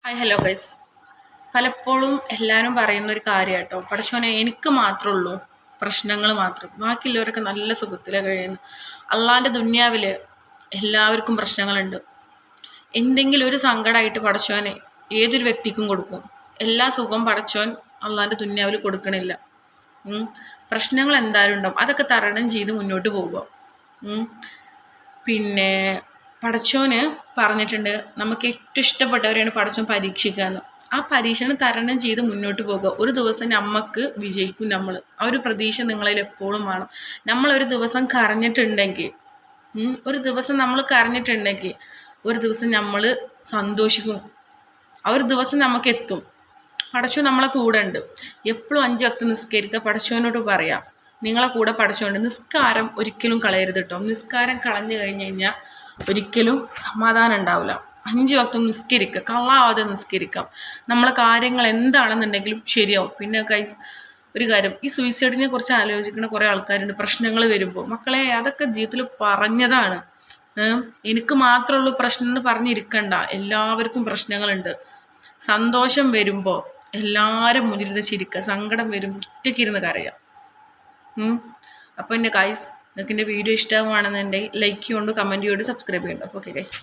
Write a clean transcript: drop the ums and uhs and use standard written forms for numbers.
Hi hello guys. പലപ്പോഴും എല്ലാവരും പറയുന്നൊരു കാര്യം കേട്ടോ, പടച്ചോനെ എനിക്ക് മാത്രമേ ഉള്ളൂ പ്രശ്നങ്ങൾ മാത്രം, ബാക്കിയുള്ളവരൊക്കെ നല്ല സുഖത്തിലാണ് കഴിയുന്നു. അള്ളാൻ്റെ ദുന്യാവിൽ എല്ലാവർക്കും പ്രശ്നങ്ങളുണ്ട്. എന്തെങ്കിലും ഒരു സങ്കടമായിട്ട് പടച്ചോനെ ഏതൊരു വ്യക്തിക്കും കൊടുക്കും. എല്ലാ സുഖം പടച്ചോൻ അള്ളാൻ്റെ ദുന്യാവിൽ കൊടുക്കണില്ല. പ്രശ്നങ്ങൾ എന്തായാലും ഉണ്ടാവും, അതൊക്കെ തരണം ചെയ്ത് മുന്നോട്ട് പോവുക. പിന്നെ പടച്ചോന് പറഞ്ഞിട്ടുണ്ട്, നമുക്ക് ഏറ്റവും ഇഷ്ടപ്പെട്ടവരെയാണ് പടച്ചോൻ പരീക്ഷിക്കുക എന്ന്. ആ പരീക്ഷണം തരണം ചെയ്ത് മുന്നോട്ട് പോകുക. ഒരു ദിവസം നമ്മൾക്ക് വിജയിക്കും. നമ്മൾ ആ ഒരു പ്രതീക്ഷ നിങ്ങളിൽ എപ്പോഴും വേണം. നമ്മളൊരു ദിവസം കരഞ്ഞിട്ടുണ്ടെങ്കിൽ ഒരു ദിവസം നമ്മൾ സന്തോഷിക്കും. ആ ഒരു ദിവസം നമുക്ക് എത്തും. പടച്ചോൻ നമ്മളെ കൂടെ ഉണ്ട്. എപ്പോഴും 5 വക്ത് നിസ്കരിക്കുക. പടച്ചോനോട് പറയാം, നിങ്ങളെ കൂടെ പടച്ചോണ്ട്. നിസ്കാരം ഒരിക്കലും കളയരുത് കേട്ടോ. നിസ്കാരം കളഞ്ഞു കഴിഞ്ഞ് കഴിഞ്ഞാൽ ഒരിക്കലും സമാധാനം ഉണ്ടാവില്ല. 5 വക്തും നിസ്കരിക്കുക, കള്ളാവാതെ നിസ്കരിക്കാം. നമ്മളെ കാര്യങ്ങൾ എന്താണെന്നുണ്ടെങ്കിലും ശരിയാവും. പിന്നെ ഗൈസ്, ഒരു കാര്യം, ഈ സൂയിസൈഡിനെ കുറിച്ച് ആലോചിക്കുന്ന കുറേ ആൾക്കാരുണ്ട്. പ്രശ്നങ്ങൾ വരുമ്പോൾ മക്കളെ, അതൊക്കെ ജീവിതത്തിൽ പറഞ്ഞതാണ്. എനിക്ക് മാത്രമുള്ളൂ പ്രശ്നം എന്ന് പറഞ്ഞിരിക്കണ്ട. എല്ലാവർക്കും പ്രശ്നങ്ങളുണ്ട്. സന്തോഷം വരുമ്പോൾ എല്ലാവരും മുന്നിലിരുന്ന് ചിരിക്കുക, സങ്കടം വരുമ്പോൾ ഒറ്റയ്ക്കിരുന്ന് കരയാം. അപ്പോൾ എൻ്റെ ഗൈസ്, നിങ്ങൾക്ക് എൻ്റെ വീഡിയോ ഇഷ്ടമാണെന്നുണ്ടെങ്കിൽ ലൈക്ക് ചെയ്യുകൊണ്ട്, കമൻറ്റ് ചെയ്യുകൊണ്ട്, സബ്സ്ക്രൈബ് ചെയ്യുന്നുണ്ട്. Okay guys.